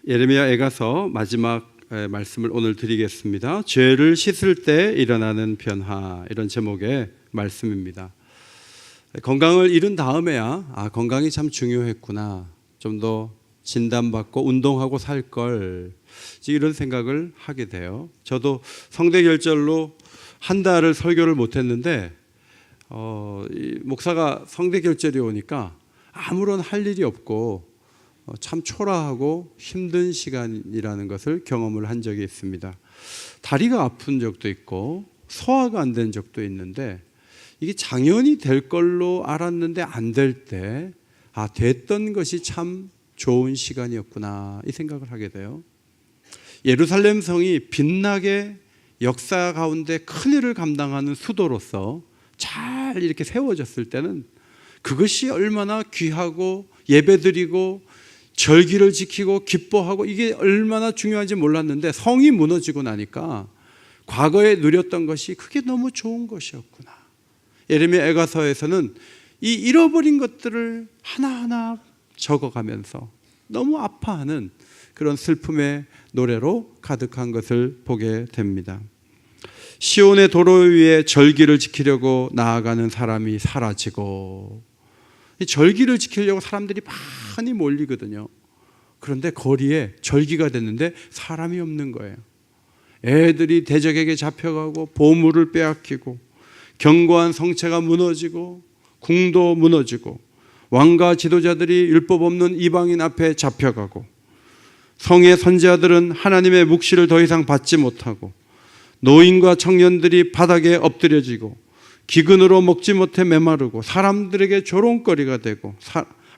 예레미야 애가서 마지막 말씀을 오늘 드리겠습니다. 죄를 씻을 때 일어나는 변화, 이런 제목의 말씀입니다. 건강을 잃은 다음에야 건강이 참 중요했구나, 좀 더 진단받고 운동하고 살 걸, 이런 생각을 하게 돼요. 저도 성대결절로 한 달을 설교를 못했는데 목사가 성대결절이 오니까 아무런 할 일이 없고 참 초라하고 힘든 시간이라는 것을 경험을 한 적이 있습니다. 다리가 아픈 적도 있고 소화가 안 된 적도 있는데, 이게 당연히 될 걸로 알았는데 안 될 때 됐던 것이 참 좋은 시간이었구나, 이 생각을 하게 돼요. 예루살렘 성이 빛나게 역사 가운데 큰 일을 감당하는 수도로서 잘 이렇게 세워졌을 때는 그것이 얼마나 귀하고 예배드리고 절기를 지키고 기뻐하고 이게 얼마나 중요한지 몰랐는데, 성이 무너지고 나니까 과거에 누렸던 것이 그게 너무 좋은 것이었구나. 예레미야 애가서에서는 이 잃어버린 것들을 하나하나 적어가면서 너무 아파하는 그런 슬픔의 노래로 가득한 것을 보게 됩니다. 시온의 도로 위에 절기를 지키려고 나아가는 사람이 사라지고, 이 절기를 지키려고 사람들이 많이 몰리거든요. 그런데 거리에 절기가 됐는데 사람이 없는 거예요. 애들이 대적에게 잡혀가고 보물을 빼앗기고 견고한 성체가 무너지고 궁도 무너지고 왕과 지도자들이 율법 없는 이방인 앞에 잡혀가고, 성의 선지자들은 하나님의 묵시를 더 이상 받지 못하고, 노인과 청년들이 바닥에 엎드려지고 기근으로 먹지 못해 메마르고 사람들에게 조롱거리가 되고,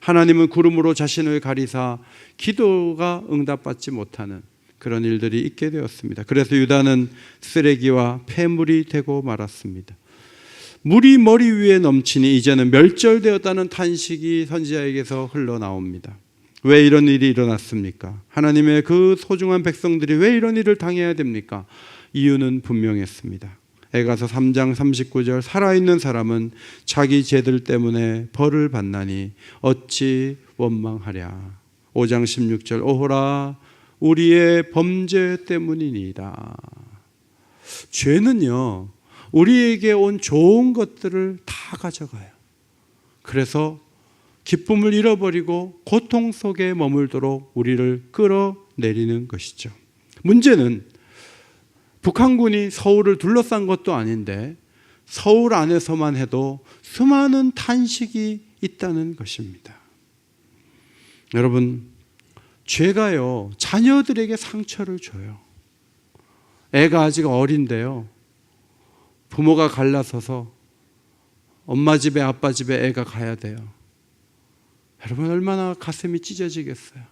하나님은 구름으로 자신을 가리사 기도가 응답받지 못하는 그런 일들이 있게 되었습니다. 그래서 유다는 쓰레기와 폐물이 되고 말았습니다. 물이 머리 위에 넘치니 이제는 멸절되었다는 탄식이 선지자에게서 흘러나옵니다. 왜 이런 일이 일어났습니까? 하나님의 그 소중한 백성들이 왜 이런 일을 당해야 됩니까? 이유는 분명했습니다. 애가서 3장 39절, 살아있는 사람은 자기 죄들 때문에 벌을 받나니 어찌 원망하랴. 5장 16절, 오호라 우리의 범죄 때문이니이다. 죄는요, 우리에게 온 좋은 것들을 다 가져가요. 그래서 기쁨을 잃어버리고 고통 속에 머물도록 우리를 끌어내리는 것이죠. 문제는 북한군이 서울을 둘러싼 것도 아닌데 서울 안에서만 해도 수많은 탄식이 있다는 것입니다. 여러분, 죄가요, 자녀들에게 상처를 줘요. 애가 아직 어린데요, 부모가 갈라서서 엄마 집에 아빠 집에 애가 가야 돼요. 여러분, 얼마나 가슴이 찢어지겠어요.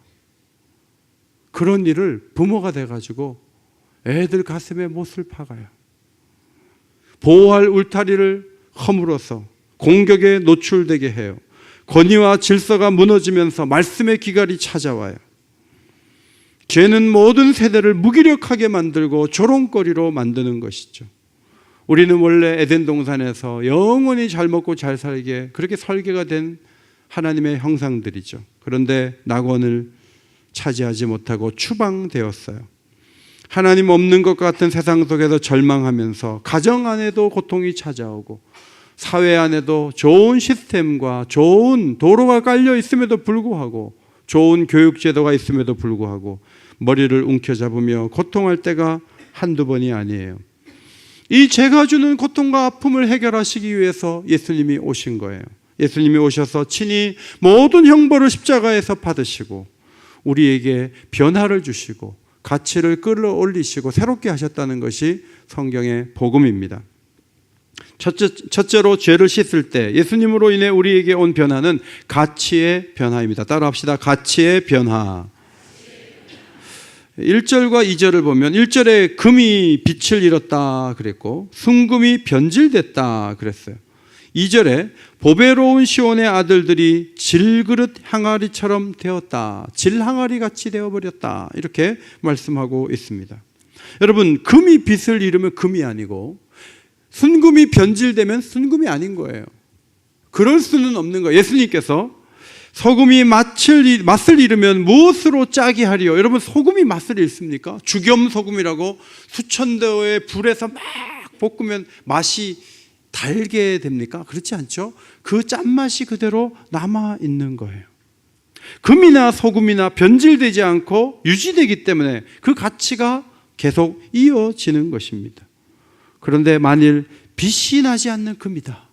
그런 일을 부모가 돼가지고 애들 가슴에 못을 박아요. 보호할 울타리를 허물어서 공격에 노출되게 해요. 권위와 질서가 무너지면서 말씀의 기갈이 찾아와요. 죄는 모든 세대를 무기력하게 만들고 조롱거리로 만드는 것이죠. 우리는 원래 에덴 동산에서 영원히 잘 먹고 잘 살게 그렇게 설계가 된 하나님의 형상들이죠. 그런데 낙원을 차지하지 못하고 추방되었어요. 하나님 없는 것 같은 세상 속에서 절망하면서 가정 안에도 고통이 찾아오고, 사회 안에도 좋은 시스템과 좋은 도로가 깔려 있음에도 불구하고, 좋은 교육제도가 있음에도 불구하고 머리를 움켜잡으며 고통할 때가 한두 번이 아니에요. 이 죄가 주는 고통과 아픔을 해결하시기 위해서 예수님이 오신 거예요. 예수님이 오셔서 친히 모든 형벌을 십자가에서 받으시고 우리에게 변화를 주시고 가치를 끌어올리시고 새롭게 하셨다는 것이 성경의 복음입니다. 첫째로 죄를 씻을 때 예수님으로 인해 우리에게 온 변화는 가치의 변화입니다. 따라합시다. 가치의 변화. 1절과 2절을 보면 1절에 금이 빛을 잃었다 그랬고 순금이 변질됐다 그랬어요. 2절에 보배로운 시온의 아들들이 질그릇 항아리처럼 되었다, 질항아리 같이 되어버렸다, 이렇게 말씀하고 있습니다. 여러분, 금이 빛을 잃으면 금이 아니고 순금이 변질되면 순금이 아닌 거예요. 그럴 수는 없는 거예요. 예수님께서 소금이 맛을 잃으면 무엇으로 짜게 하리요? 여러분, 소금이 맛을 잃습니까? 죽염소금이라고 수천도의 불에서 막 볶으면 맛이 달게 됩니까? 그렇지 않죠? 그 짠맛이 그대로 남아있는 거예요. 금이나 소금이나 변질되지 않고 유지되기 때문에 그 가치가 계속 이어지는 것입니다. 그런데 만일 빛이 나지 않는 금이다,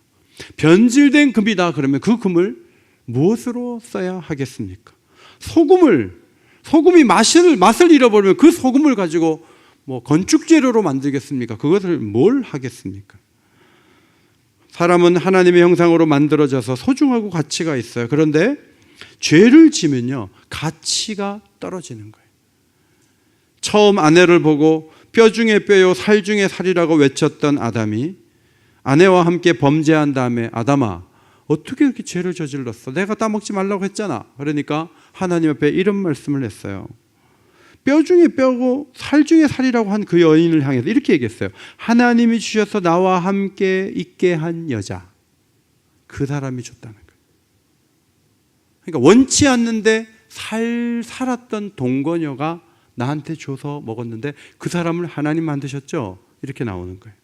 변질된 금이다, 그러면 그 금을 무엇으로 써야 하겠습니까? 소금이 맛을 잃어버리면 그 소금을 가지고 건축 재료로 만들겠습니까? 그것을 뭘 하겠습니까? 사람은 하나님의 형상으로 만들어져서 소중하고 가치가 있어요. 그런데 죄를 지면요, 가치가 떨어지는 거예요. 처음 아내를 보고 뼈 중에 뼈요 살 중에 살이라고 외쳤던 아담이 아내와 함께 범죄한 다음에, 아담아, 어떻게 이렇게 죄를 저질렀어? 내가 따먹지 말라고 했잖아. 그러니까 하나님 앞에 이런 말씀을 했어요. 뼈 중에 뼈고 살 중에 살이라고 한 그 여인을 향해서 이렇게 얘기했어요. 하나님이 주셔서 나와 함께 있게 한 여자, 그 사람이 줬다는 거예요. 그러니까 원치 않는데 살았던 동거녀가 나한테 줘서 먹었는데 그 사람을 하나님 만드셨죠? 이렇게 나오는 거예요.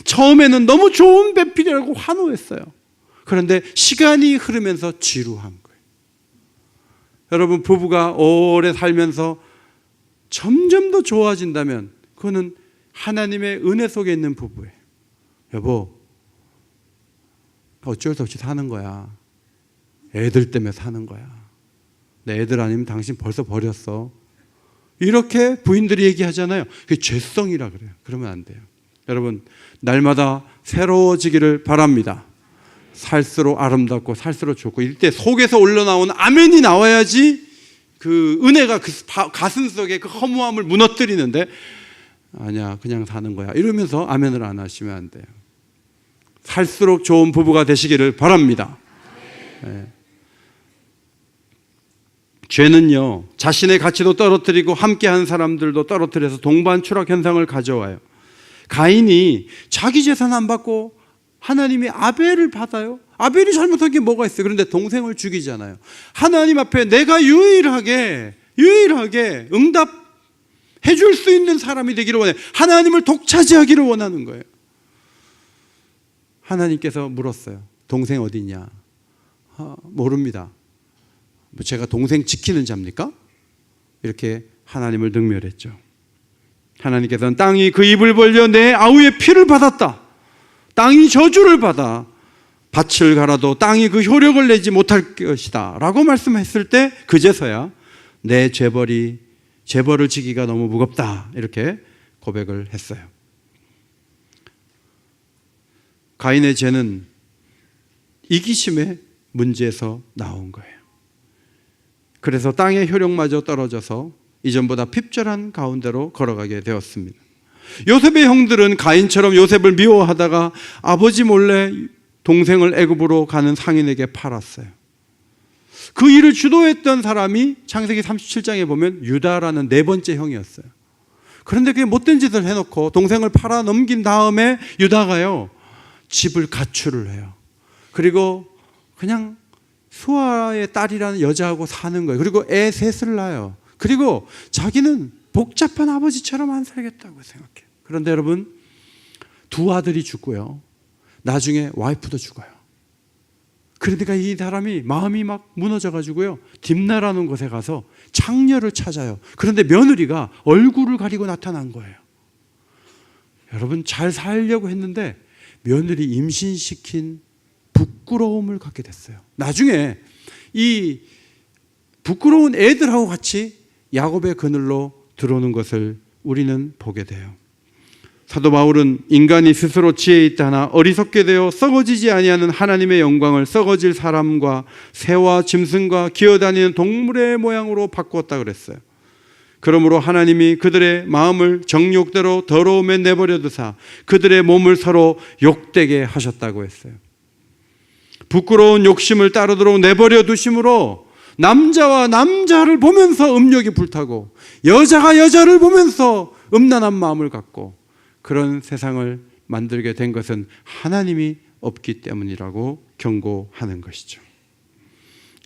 처음에는 너무 좋은 배필이라고 환호했어요. 그런데 시간이 흐르면서 지루한 거예요. 여러분, 부부가 오래 살면서 점점 더 좋아진다면 그거는 하나님의 은혜 속에 있는 부부예요. 여보, 어쩔 수 없이 사는 거야. 애들 때문에 사는 거야. 내 애들 아니면 당신 벌써 버렸어. 이렇게 부인들이 얘기하잖아요. 그게 죄성이라 그래요. 그러면 안 돼요. 여러분, 날마다 새로워지기를 바랍니다. 살수록 아름답고 살수록 좋고, 이때 속에서 올라나오는 아멘이 나와야지 그 은혜가 그 가슴 속에 그 허무함을 무너뜨리는데, 아니야, 그냥 사는 거야, 이러면서 아멘을 안 하시면 안 돼요. 살수록 좋은 부부가 되시기를 바랍니다. 네. 죄는요, 자신의 가치도 떨어뜨리고 함께한 사람들도 떨어뜨려서 동반 추락 현상을 가져와요. 가인이 자기 재산 안 받고 하나님이 아벨을 받아요. 아벨이 잘못한 게 뭐가 있어요? 그런데 동생을 죽이잖아요. 하나님 앞에 내가 유일하게 응답해 줄 수 있는 사람이 되기를 원해. 하나님을 독차지하기를 원하는 거예요. 하나님께서 물었어요. 동생 어디 있냐? 모릅니다. 제가 동생 지키는 자입니까? 이렇게 하나님을 능멸했죠. 하나님께서는 땅이 그 입을 벌려 내 아우의 피를 받았다. 땅이 저주를 받아 밭을 갈아도 땅이 그 효력을 내지 못할 것이다 라고 말씀했을 때, 그제서야 내 죄벌을 지기가 너무 무겁다, 이렇게 고백을 했어요. 가인의 죄는 이기심의 문제에서 나온 거예요. 그래서 땅의 효력마저 떨어져서 이전보다 핍절한 가운데로 걸어가게 되었습니다. 요셉의 형들은 가인처럼 요셉을 미워하다가 아버지 몰래 동생을 애굽으로 가는 상인에게 팔았어요. 그 일을 주도했던 사람이 창세기 37장에 보면 유다라는 네 번째 형이었어요. 그런데 그게 못된 짓을 해놓고 동생을 팔아 넘긴 다음에 유다가요, 집을 가출을 해요. 그리고 그냥 수아의 딸이라는 여자하고 사는 거예요. 그리고 애 셋을 낳아요. 그리고 자기는 복잡한 아버지처럼 안 살겠다고 생각해요. 그런데 여러분, 두 아들이 죽고요, 나중에 와이프도 죽어요. 그러니까 이 사람이 마음이 막 무너져가지고요, 딥나라는 곳에 가서 창녀를 찾아요. 그런데 며느리가 얼굴을 가리고 나타난 거예요. 여러분, 잘 살려고 했는데 며느리 임신시킨 부끄러움을 갖게 됐어요. 나중에 이 부끄러운 애들하고 같이 야곱의 그늘로 들어오는 것을 우리는 보게 돼요. 사도 바울은 인간이 스스로 지혜 있다 하나 어리석게 되어 썩어지지 아니하는 하나님의 영광을 썩어질 사람과 새와 짐승과 기어다니는 동물의 모양으로 바꾸었다 그랬어요. 그러므로 하나님이 그들의 마음을 정욕대로 더러움에 내버려 두사 그들의 몸을 서로 욕되게 하셨다고 했어요. 부끄러운 욕심을 따르도록 내버려 두심으로 남자와 남자를 보면서 음욕이 불타고 여자가 여자를 보면서 음란한 마음을 갖고 그런 세상을 만들게 된 것은 하나님이 없기 때문이라고 경고하는 것이죠.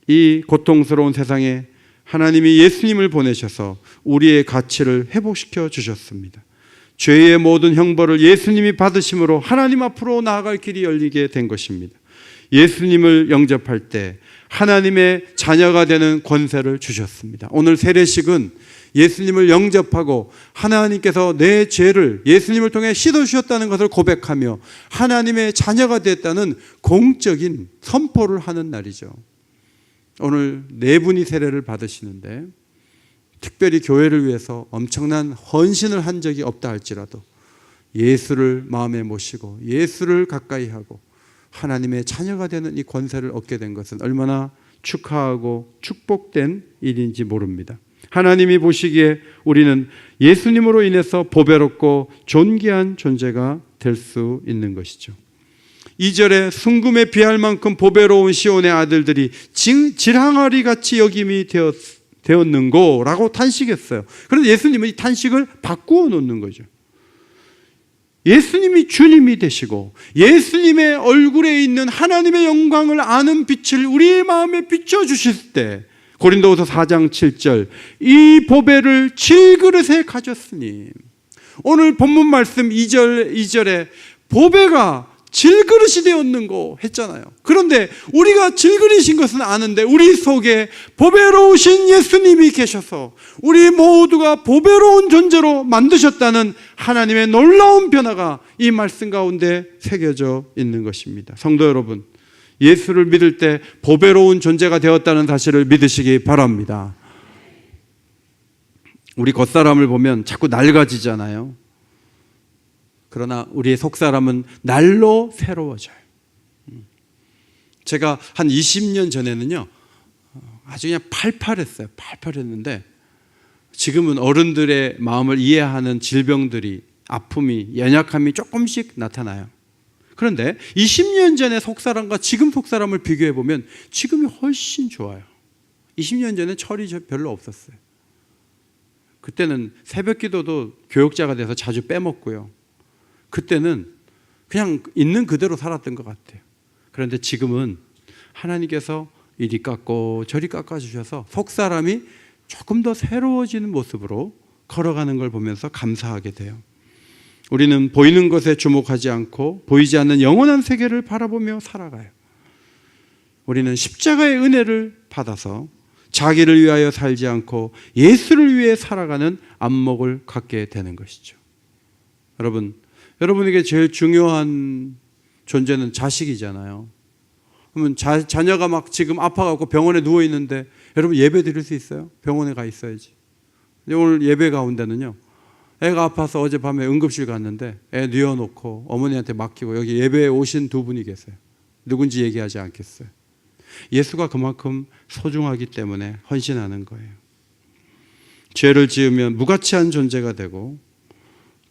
이 고통스러운 세상에 하나님이 예수님을 보내셔서 우리의 가치를 회복시켜 주셨습니다. 죄의 모든 형벌을 예수님이 받으심으로 하나님 앞으로 나아갈 길이 열리게 된 것입니다. 예수님을 영접할 때 하나님의 자녀가 되는 권세를 주셨습니다. 오늘 세례식은 예수님을 영접하고 하나님께서 내 죄를 예수님을 통해 씻어주셨다는 것을 고백하며 하나님의 자녀가 됐다는 공적인 선포를 하는 날이죠. 오늘 네 분이 세례를 받으시는데 특별히 교회를 위해서 엄청난 헌신을 한 적이 없다 할지라도 예수를 마음에 모시고 예수를 가까이 하고 하나님의 자녀가 되는 이 권세를 얻게 된 것은 얼마나 축하하고 축복된 일인지 모릅니다. 하나님이 보시기에 우리는 예수님으로 인해서 보배롭고 존귀한 존재가 될 수 있는 것이죠. 2절에 순금에 비할 만큼 보배로운 시온의 아들들이 질항아리 같이 여김이 되었는고라고 탄식했어요. 그런데 예수님은 이 탄식을 바꾸어 놓는 거죠. 예수님이 주님이 되시고 예수님의 얼굴에 있는 하나님의 영광을 아는 빛을 우리의 마음에 비춰주실 때 고린도후서 4장 7절 이 보배를 질그릇에 가졌으니 오늘 본문 말씀 2절에 보배가 질그릇이 되었는고 했잖아요. 그런데 우리가 질그릇인 것은 아는데 우리 속에 보배로우신 예수님이 계셔서 우리 모두가 보배로운 존재로 만드셨다는 하나님의 놀라운 변화가 이 말씀 가운데 새겨져 있는 것입니다. 성도 여러분, 예수를 믿을 때 보배로운 존재가 되었다는 사실을 믿으시기 바랍니다. 우리 겉사람을 보면 자꾸 낡아지잖아요. 그러나 우리의 속사람은 날로 새로워져요. 제가 한 20년 전에는요 아주 그냥 팔팔했어요. 팔팔했는데 지금은 어른들의 마음을 이해하는 질병들이, 아픔이, 연약함이 조금씩 나타나요. 그런데 20년 전의 속사람과 지금 속사람을 비교해 보면 지금이 훨씬 좋아요. 20년 전에 철이 별로 없었어요. 그때는 새벽 기도도 교역자가 돼서 자주 빼먹고요. 그때는 그냥 있는 그대로 살았던 것 같아요. 그런데 지금은 하나님께서 이리 깎고 저리 깎아주셔서 속사람이 조금 더 새로워지는 모습으로 걸어가는 걸 보면서 감사하게 돼요. 우리는 보이는 것에 주목하지 않고 보이지 않는 영원한 세계를 바라보며 살아가요. 우리는 십자가의 은혜를 받아서 자기를 위하여 살지 않고 예수를 위해 살아가는 안목을 갖게 되는 것이죠. 여러분에게 제일 중요한 존재는 자식이잖아요. 그러면 자녀가 막 지금 아파갖고 병원에 누워 있는데 여러분 예배 드릴 수 있어요? 병원에 가 있어야지. 오늘 예배 가운데는요, 애가 아파서 어젯밤에 응급실 갔는데 애 뉘어놓고 어머니한테 맡기고 여기 예배에 오신 두 분이 계세요. 누군지 얘기하지 않겠어요. 예수가 그만큼 소중하기 때문에 헌신하는 거예요. 죄를 지으면 무가치한 존재가 되고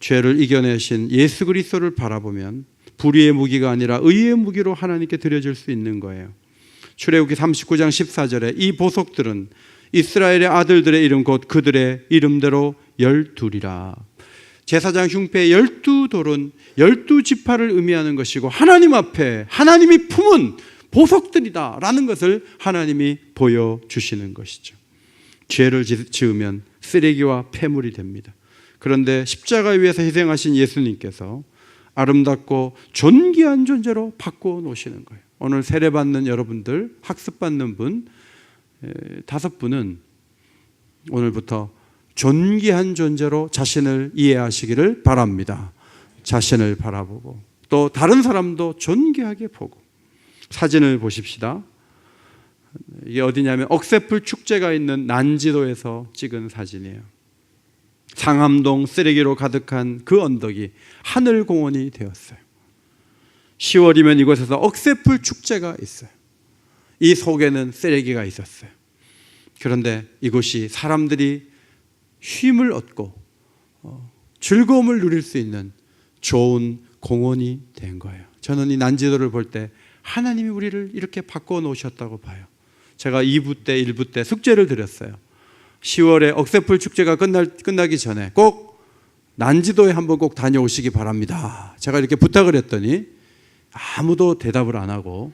죄를 이겨내신 예수 그리스도를 바라보면 불의의 무기가 아니라 의의 무기로 하나님께 드려질 수 있는 거예요. 출애굽기 39장 14절에 이 보석들은 이스라엘의 아들들의 이름 곧 그들의 이름대로 12이라. 제사장 흉패의 12돌은 12지파를 의미하는 것이고 하나님 앞에 하나님이 품은 보석들이다 라는 것을 하나님이 보여주시는 것이죠. 죄를 지으면 쓰레기와 폐물이 됩니다. 그런데 십자가 위에서 희생하신 예수님께서 아름답고 존귀한 존재로 바꿔 놓으시는 거예요. 오늘 세례받는 여러분들, 학습받는 분 5분은 오늘부터 존귀한 존재로 자신을 이해하시기를 바랍니다. 자신을 바라보고 또 다른 사람도 존귀하게 보고. 사진을 보십시다. 이게 어디냐면 억새풀 축제가 있는 난지도에서 찍은 사진이에요. 상암동 쓰레기로 가득한 그 언덕이 하늘공원이 되었어요. 10월이면 이곳에서 억새풀 축제가 있어요. 이 속에는 쓰레기가 있었어요. 그런데 이곳이 사람들이 쉼을 얻고 즐거움을 누릴 수 있는 좋은 공원이 된 거예요. 저는 이 난지도를 볼 때 하나님이 우리를 이렇게 바꿔 놓으셨다고 봐요. 제가 2부 때 1부 때 숙제를 드렸어요. 10월에 억새풀 축제가 끝나기 전에 꼭 난지도에 한번 꼭 다녀오시기 바랍니다. 제가 이렇게 부탁을 했더니 아무도 대답을 안 하고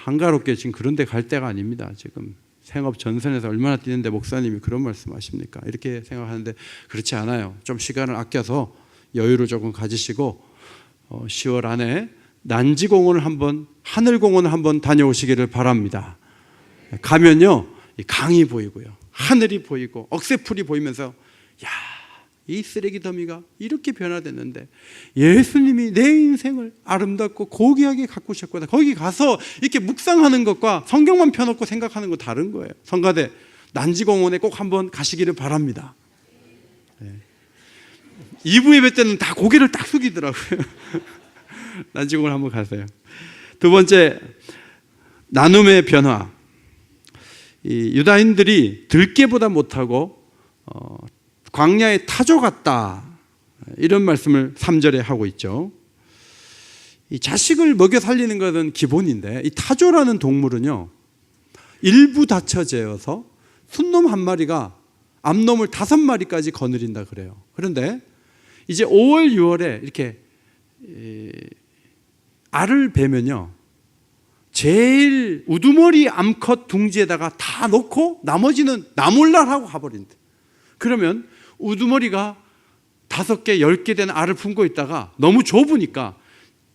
한가롭게 지금 그런 데 갈 때가 아닙니다. 지금 생업 전선에서 얼마나 뛰는데 목사님이 그런 말씀하십니까? 이렇게 생각하는데 그렇지 않아요. 좀 시간을 아껴서 여유를 조금 가지시고 10월 안에 난지공원을 한번, 하늘공원을 한번 다녀오시기를 바랍니다. 가면요, 강이 보이고요, 하늘이 보이고 억새풀이 보이면서 야, 이 쓰레기 더미가 이렇게 변화됐는데 예수님이 내 인생을 아름답고 고귀하게 가꾸셨구나. 거기 가서 이렇게 묵상하는 것과 성경만 펴놓고 생각하는 거 다른 거예요. 성가대 난지공원에 꼭 한번 가시기를 바랍니다. 2부 예배 때는 다 고개를 딱 숙이더라고요. 난지공원 한번 가세요. 두 번째, 나눔의 변화. 이 유다인들이 들깨보다 못하고 광야의 타조 같다, 이런 말씀을 3절에 하고 있죠. 이 자식을 먹여 살리는 것은 기본인데 이 타조라는 동물은요, 일부 다처제여서 순놈 한 마리가 암놈을 5마리까지 거느린다 그래요. 그런데 이제 5월 6월에 이렇게 알을 베면요, 제일 우두머리 암컷 둥지에다가 다 놓고 나머지는 나 몰라 하고 가버린대. 그러면 우두머리가 5개, 10개 되는 알을 품고 있다가 너무 좁으니까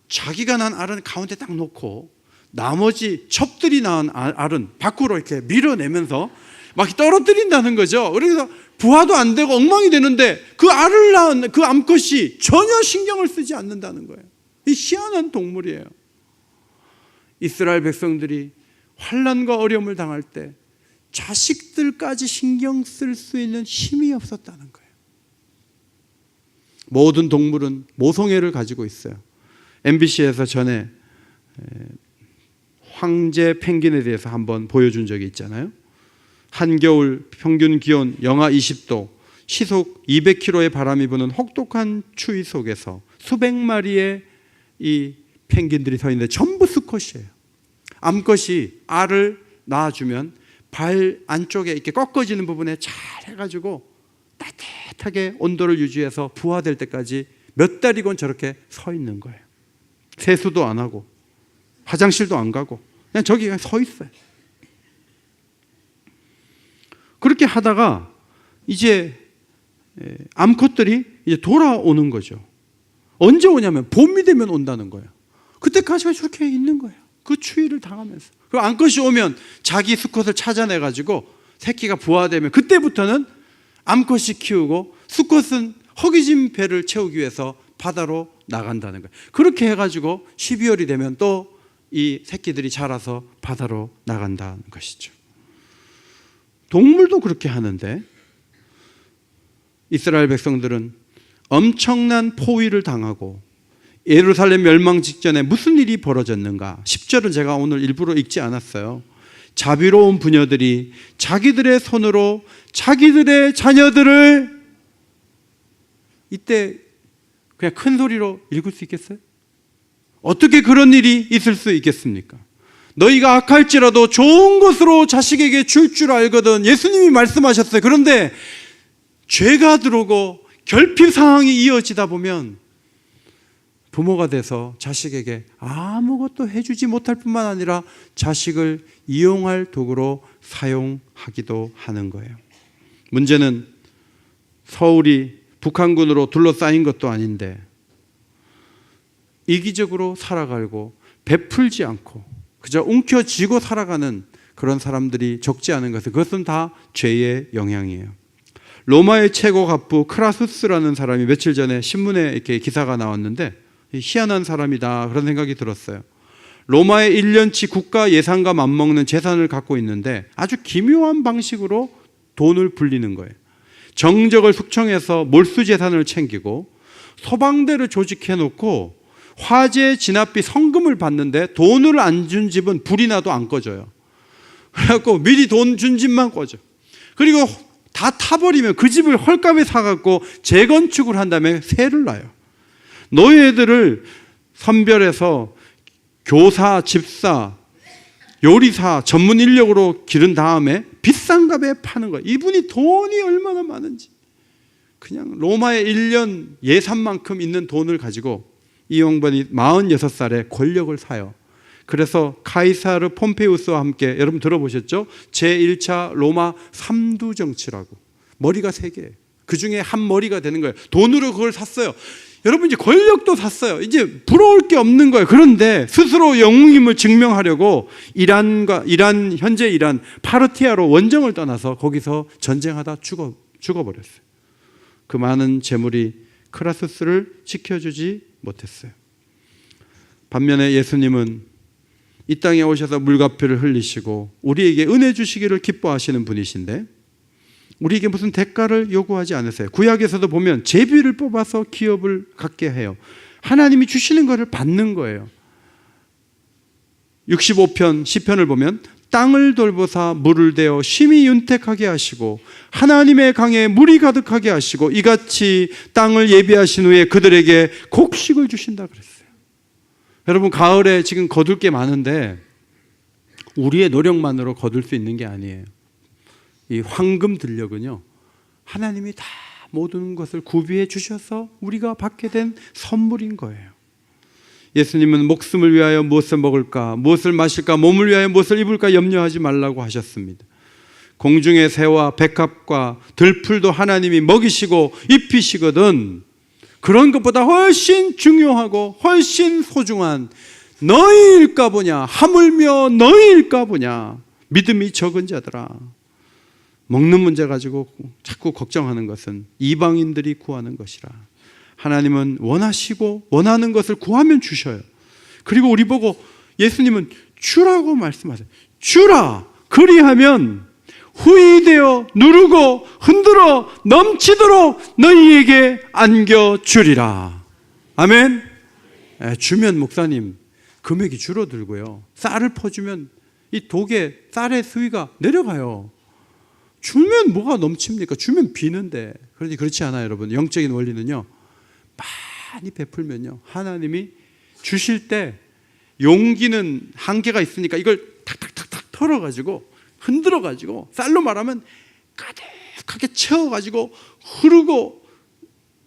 자기가 낳은 알은 가운데 딱 놓고 나머지 첩들이 낳은 알은 밖으로 이렇게 밀어내면서 막 떨어뜨린다는 거죠. 그래서 부화도 안 되고 엉망이 되는데 그 알을 낳은 그 암컷이 전혀 신경을 쓰지 않는다는 거예요. 이 희한한 동물이에요. 이스라엘 백성들이 환난과 어려움을 당할 때 자식들까지 신경 쓸 수 있는 힘이 없었다는 거예요. 모든 동물은 모성애를 가지고 있어요. MBC에서 전에 황제 펭귄에 대해서 한번 보여준 적이 있잖아요. 한겨울 평균 기온 영하 20도, 시속 200km의 바람이 부는 혹독한 추위 속에서 수백 마리의 이 펭귄들이 서 있는데 전부 수컷이에요. 암컷이 알을 낳아주면 발 안쪽에 이렇게 꺾어지는 부분에 잘 해가지고 따뜻하게 온도를 유지해서 부화될 때까지 몇 달이건 저렇게 서 있는 거예요. 세수도 안 하고 화장실도 안 가고 그냥 저기 그냥 서 있어요. 그렇게 하다가 이제 암컷들이 이제 돌아오는 거죠. 언제 오냐면 봄이 되면 온다는 거예요. 그때까지 저렇게 있는 거예요. 그 추위를 당하면서. 그 암컷이 오면 자기 수컷을 찾아내가지고 새끼가 부화되면 그때부터는 암컷이 키우고 수컷은 허기진 배를 채우기 위해서 바다로 나간다는 거예요. 그렇게 해가지고 12월이 되면 또 이 새끼들이 자라서 바다로 나간다는 것이죠. 동물도 그렇게 하는데 이스라엘 백성들은 엄청난 포위를 당하고 예루살렘 멸망 직전에 무슨 일이 벌어졌는가? 10절은 제가 오늘 일부러 읽지 않았어요. 자비로운 부녀들이 자기들의 손으로 자기들의 자녀들을, 이때 그냥 큰 소리로 읽을 수 있겠어요? 어떻게 그런 일이 있을 수 있겠습니까? 너희가 악할지라도 좋은 것으로 자식에게 줄 줄 알거든, 예수님이 말씀하셨어요. 그런데 죄가 들어오고 결핍 상황이 이어지다 보면 부모가 돼서 자식에게 아무것도 해주지 못할 뿐만 아니라 자식을 이용할 도구로 사용하기도 하는 거예요. 문제는 서울이 북한군으로 둘러싸인 것도 아닌데 이기적으로 살아가고 베풀지 않고 그저 움켜쥐고 살아가는 그런 사람들이 적지 않은 것은, 그것은 다 죄의 영향이에요. 로마의 최고 갑부 크라수스라는 사람이 며칠 전에 신문에 이렇게 기사가 나왔는데 희한한 사람이다 그런 생각이 들었어요. 로마의 1년치 국가 예산과 맞먹는 재산을 갖고 있는데 아주 기묘한 방식으로 돈을 불리는 거예요. 정적을 숙청해서 몰수 재산을 챙기고 소방대를 조직해 놓고 화재 진압비 성금을 받는데 돈을 안 준 집은 불이 나도 안 꺼져요. 그래갖고 미리 돈 준 집만 꺼져. 그리고 다 타버리면 그 집을 헐값에 사갖고 재건축을 한 다음에 세를 놔요. 노예들을 선별해서 교사, 집사, 요리사 전문 인력으로 기른 다음에 비싼 값에 파는 거예요. 이분이 돈이 얼마나 많은지. 그냥 로마의 1년 예산만큼 있는 돈을 가지고 이 양반이 46살에 권력을 사요. 그래서 카이사르 폼페우스와 함께, 여러분 들어보셨죠? 제1차 로마 3두 정치라고. 머리가 3개. 그 중에 한 머리가 되는 거예요. 돈으로 그걸 샀어요. 여러분 이제 권력도 샀어요. 이제 부러울 게 없는 거예요. 그런데 스스로 영웅임을 증명하려고 현재 이란 파르티아로 원정을 떠나서 거기서 전쟁하다 죽어버렸어요. 그 많은 재물이 크라수스를 지켜주지 못했어요. 반면에 예수님은 이 땅에 오셔서 물값을 흘리시고 우리에게 은혜 주시기를 기뻐하시는 분이신데 우리에게 무슨 대가를 요구하지 않으세요. 구약에서도 보면 제비를 뽑아서 기업을 갖게 해요. 하나님이 주시는 것을 받는 거예요. 65편 시편을 보면 땅을 돌보사 물을 대어 심히 윤택하게 하시고 하나님의 강에 물이 가득하게 하시고 이같이 땅을 예비하신 후에 그들에게 곡식을 주신다 그랬어요. 여러분 가을에 지금 거둘 게 많은데 우리의 노력만으로 거둘 수 있는 게 아니에요. 이 황금 들녘은요, 하나님이 다 모든 것을 구비해 주셔서 우리가 받게 된 선물인 거예요. 예수님은 목숨을 위하여 무엇을 먹을까, 무엇을 마실까, 몸을 위하여 무엇을 입을까 염려하지 말라고 하셨습니다. 공중의 새와 백합과 들풀도 하나님이 먹이시고 입히시거든 그런 것보다 훨씬 중요하고 훨씬 소중한 너희일까 보냐, 하물며 너희일까 보냐, 믿음이 적은 자들아. 먹는 문제 가지고 자꾸 걱정하는 것은 이방인들이 구하는 것이라. 하나님은 원하시고 원하는 것을 구하면 주셔요. 그리고 우리 보고 예수님은 주라고 말씀하세요. 주라. 그리하면 후이되어 누르고 흔들어 넘치도록 너희에게 안겨주리라. 아멘. 주면 목사님 금액이 줄어들고요, 쌀을 퍼주면 이 독에 쌀의 수위가 내려가요. 주면 뭐가 넘칩니까? 주면 비는데. 그러니 그렇지 않아요, 여러분. 영적인 원리는요, 많이 베풀면요, 하나님이 주실 때 용기는 한계가 있으니까 이걸 탁탁탁탁 털어가지고 흔들어가지고, 쌀로 말하면 가득하게 채워가지고 흐르고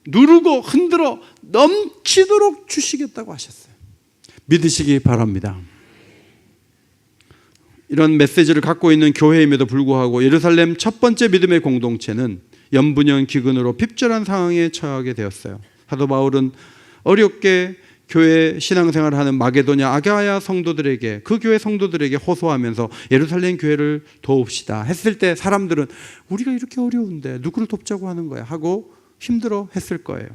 누르고 흔들어 넘치도록 주시겠다고 하셨어요. 믿으시기 바랍니다. 이런 메시지를 갖고 있는 교회임에도 불구하고 예루살렘 첫 번째 믿음의 공동체는 연분연 기근으로 핍절한 상황에 처하게 되었어요. 사도 바울은 어렵게 교회 신앙생활을 하는 마게도냐 아가야 성도들에게, 그 교회 성도들에게 호소하면서 예루살렘 교회를 도웁시다 했을 때 사람들은 우리가 이렇게 어려운데 누구를 돕자고 하는 거야 하고 힘들어 했을 거예요.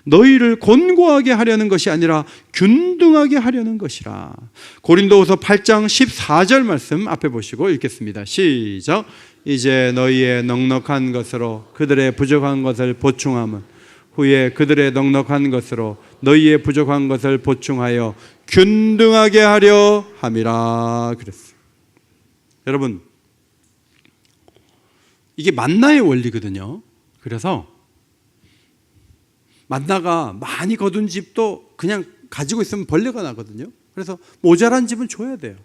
너희를 곤고하게 하려는 것이 아니라 균등하게 하려는 것이라. 고린도후서 8장 14절 말씀 앞에 보시고 읽겠습니다. 시작. 이제 너희의 넉넉한 것으로 그들의 부족한 것을 보충함은 후에 그들의 넉넉한 것으로 너희의 부족한 것을 보충하여 균등하게 하려 함이라 그랬어요. 여러분, 이게 만나의 원리거든요. 그래서 만나가 많이 거둔 집도 그냥 가지고 있으면 벌레가 나거든요. 그래서 모자란 집은 줘야 돼요.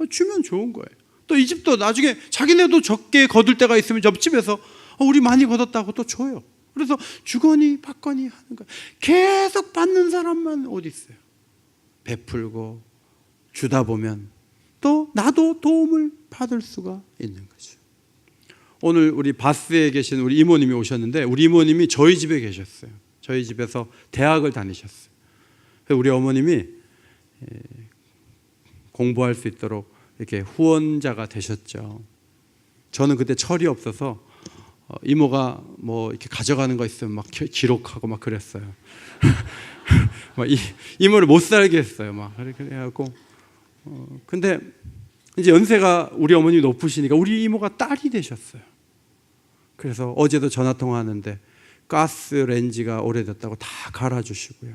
주면 좋은 거예요. 또 이 집도 나중에 자기네도 적게 거둘 때가 있으면 옆집에서 우리 많이 거뒀다고 또 줘요. 그래서 주거니 받거니 하는 거예요. 계속 받는 사람만 어디 있어요. 베풀고 주다 보면 또 나도 도움을 받을 수가 있는 거죠. 오늘 우리 바스에 계신 우리 이모님이 오셨는데, 우리 이모님이 저희 집에 계셨어요. 저희 집에서 대학을 다니셨어요. 우리 어머님이 공부할 수 있도록 이렇게 후원자가 되셨죠. 저는 그때 철이 없어서 이모가 뭐 이렇게 가져가는 거 있으면 막 기록하고 막 그랬어요. 막 이모를 못 살게 했어요. 막 그래갖고 근데 이제 연세가 우리 어머님이 높으시니까 우리 이모가 딸이 되셨어요. 그래서 어제도 전화 통화하는데 가스 렌지가 오래됐다고 다 갈아주시고요.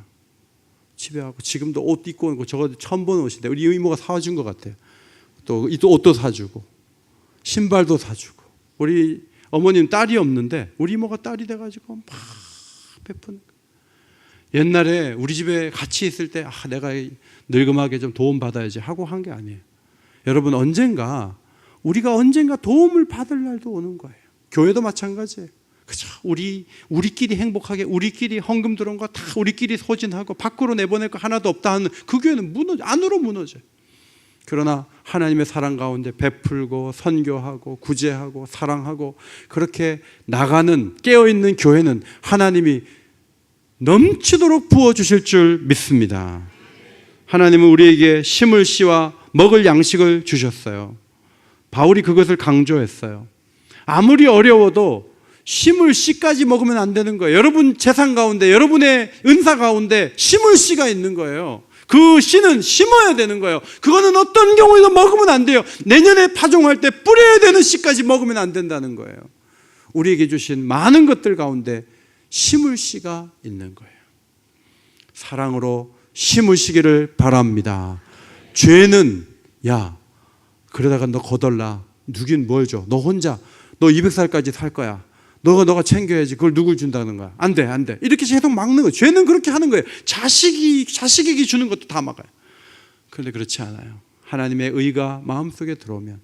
집에 와서 지금도 옷 입고 오고, 저거 처음 보는 옷인데 우리 이모가 사준 것 같아요. 또 옷도 사주고 신발도 사주고. 우리 어머님 딸이 없는데 우리 이모가 딸이 돼가지고 막 베푸는 거예요. 옛날에 우리 집에 같이 있을 때 내가 늙음하게 좀 도움 받아야지 하고 한 게 아니에요. 여러분, 우리가 언젠가 도움을 받을 날도 오는 거예요. 교회도 마찬가지예요. 그죠? 우리끼리 행복하게, 우리끼리 헌금 들어온 거 다 우리끼리 소진하고 밖으로 내보낼 거 하나도 없다 하는 그 교회는 안으로 무너져요. 그러나 하나님의 사랑 가운데 베풀고 선교하고 구제하고 사랑하고 그렇게 나가는 깨어있는 교회는 하나님이 넘치도록 부어주실 줄 믿습니다. 하나님은 우리에게 심을 씨와 먹을 양식을 주셨어요. 바울이 그것을 강조했어요. 아무리 어려워도 심을 씨까지 먹으면 안 되는 거예요. 여러분 재산 가운데, 여러분의 은사 가운데 심을 씨가 있는 거예요. 그 씨는 심어야 되는 거예요. 그거는 어떤 경우에도 먹으면 안 돼요. 내년에 파종할 때 뿌려야 되는 씨까지 먹으면 안 된다는 거예요. 우리에게 주신 많은 것들 가운데 심을 씨가 있는 거예요. 사랑으로 심으시기를 바랍니다. 죄는 야 그러다가 너 거덜나 누긴 뭘 줘. 너 혼자 너 200살까지 살 거야. 너가 챙겨야지. 그걸 누굴 준다는 거야. 안 돼. 이렇게 계속 막는 거예요. 죄는 그렇게 하는 거예요. 자식에게 주는 것도 다 막아요. 그런데 그렇지 않아요. 하나님의 의가 마음속에 들어오면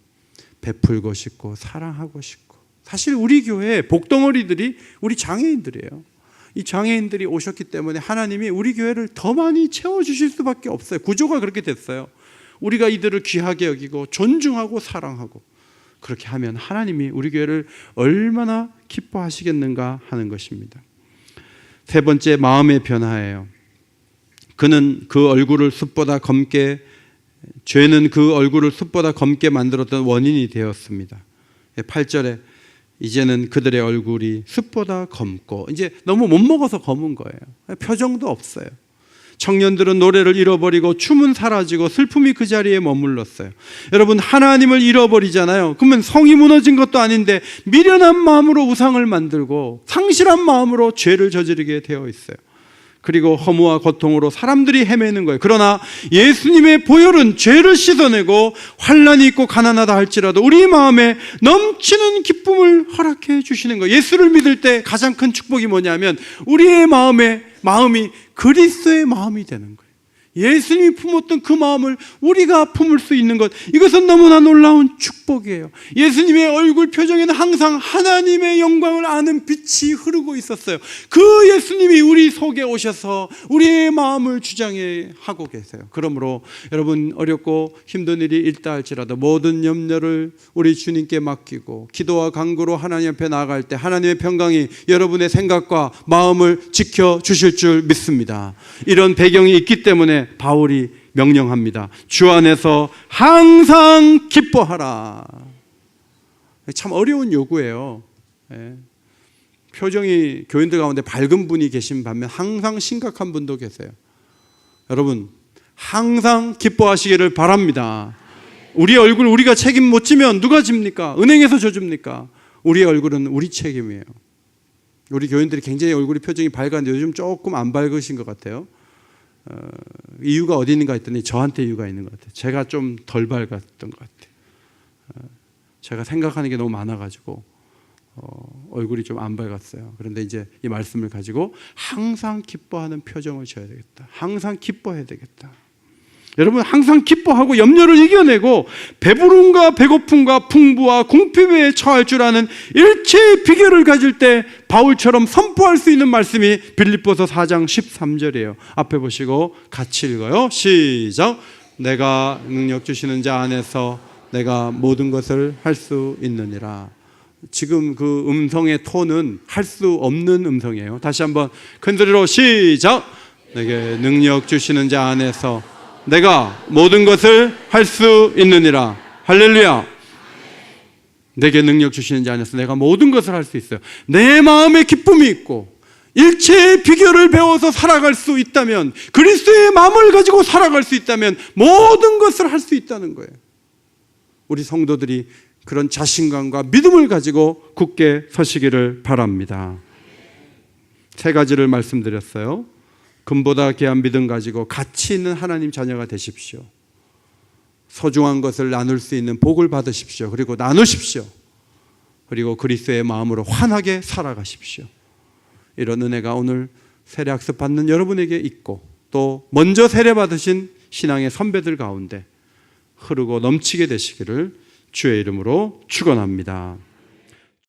베풀고 싶고 사랑하고 싶고. 사실 우리 교회 복덩어리들이 우리 장애인들이에요. 이 장애인들이 오셨기 때문에 하나님이 우리 교회를 더 많이 채워주실 수밖에 없어요. 구조가 그렇게 됐어요. 우리가 이들을 귀하게 여기고 존중하고 사랑하고 그렇게 하면 하나님이 우리 교회를 얼마나 기뻐하시겠는가 하는 것입니다. 세 번째, 마음의 변화예요. 그는 그 얼굴을 숯보다 검게, 죄는 그 얼굴을 숯보다 검게 만들었던 원인이 되었습니다. 8절에 이제는 그들의 얼굴이 숯보다 검고, 이제 너무 못 먹어서 검은 거예요. 표정도 없어요. 청년들은 노래를 잃어버리고 춤은 사라지고 슬픔이 그 자리에 머물렀어요. 여러분, 하나님을 잃어버리잖아요. 그러면 성이 무너진 것도 아닌데 미련한 마음으로 우상을 만들고 상실한 마음으로 죄를 저지르게 되어 있어요. 그리고 허무와 고통으로 사람들이 헤매는 거예요. 그러나 예수님의 보혈은 죄를 씻어내고 환난이 있고 가난하다 할지라도 우리 마음에 넘치는 기쁨을 허락해 주시는 거예요. 예수를 믿을 때 가장 큰 축복이 뭐냐면 우리의 마음이 그리스도의 마음이 되는 거예요. 예수님이 품었던 그 마음을 우리가 품을 수 있는 것, 이것은 너무나 놀라운 축복이에요. 예수님의 얼굴 표정에는 항상 하나님의 영광을 아는 빛이 흐르고 있었어요. 그 예수님이 우리 속에 오셔서 우리의 마음을 주장하고 계세요. 그러므로 여러분, 어렵고 힘든 일이 있다 할지라도 모든 염려를 우리 주님께 맡기고 기도와 간구로 하나님 앞에 나아갈 때 하나님의 평강이 여러분의 생각과 마음을 지켜주실 줄 믿습니다. 이런 배경이 있기 때문에 바울이 명령합니다. 주 안에서 항상 기뻐하라. 참 어려운 요구예요. 표정이 교인들 가운데 밝은 분이 계신 반면 항상 심각한 분도 계세요. 여러분, 항상 기뻐하시기를 바랍니다. 우리 얼굴 우리가 책임 못 지면 누가 집니까? 은행에서 져줍니까? 우리의 얼굴은 우리 책임이에요. 우리 교인들이 굉장히 얼굴이 표정이 밝았는데 요즘 조금 안 밝으신 것 같아요. 이유가 어디 있는가 했더니 저한테 이유가 있는 것 같아요. 제가 좀 덜 밝았던 것 같아요. 제가 생각하는 게 너무 많아가지고 얼굴이 좀 안 밝았어요. 그런데 이제 이 말씀을 가지고 항상 기뻐하는 표정을 지어야 되겠다. 항상 기뻐해야 되겠다. 여러분, 항상 기뻐하고 염려를 이겨내고 배부름과 배고픔과 풍부와 궁핍에 처할 줄 아는 일체의 비결을 가질 때 바울처럼 선포할 수 있는 말씀이 빌립보서 4장 13절이에요. 앞에 보시고 같이 읽어요. 시작. 내가 능력 주시는 자 안에서 내가 모든 것을 할 수 있느니라. 지금 그 음성의 톤은 할 수 없는 음성이에요. 다시 한번 큰 소리로 시작. 내게 능력 주시는 자 안에서 내가 모든 것을 할 수 있느니라. 할렐루야. 내게 능력 주시는 자 안에서 내가 모든 것을 할 수 있어요. 내 마음에 기쁨이 있고 일체의 비결을 배워서 살아갈 수 있다면, 그리스도의 마음을 가지고 살아갈 수 있다면 모든 것을 할 수 있다는 거예요. 우리 성도들이 그런 자신감과 믿음을 가지고 굳게 서시기를 바랍니다. 세 가지를 말씀드렸어요. 금보다 귀한 믿음 가지고 가치 있는 하나님 자녀가 되십시오. 소중한 것을 나눌 수 있는 복을 받으십시오. 그리고 나누십시오. 그리고 그리스도의 마음으로 환하게 살아가십시오. 이런 은혜가 오늘 세례학습 받는 여러분에게 있고 또 먼저 세례 받으신 신앙의 선배들 가운데 흐르고 넘치게 되시기를 주의 이름으로 축원합니다.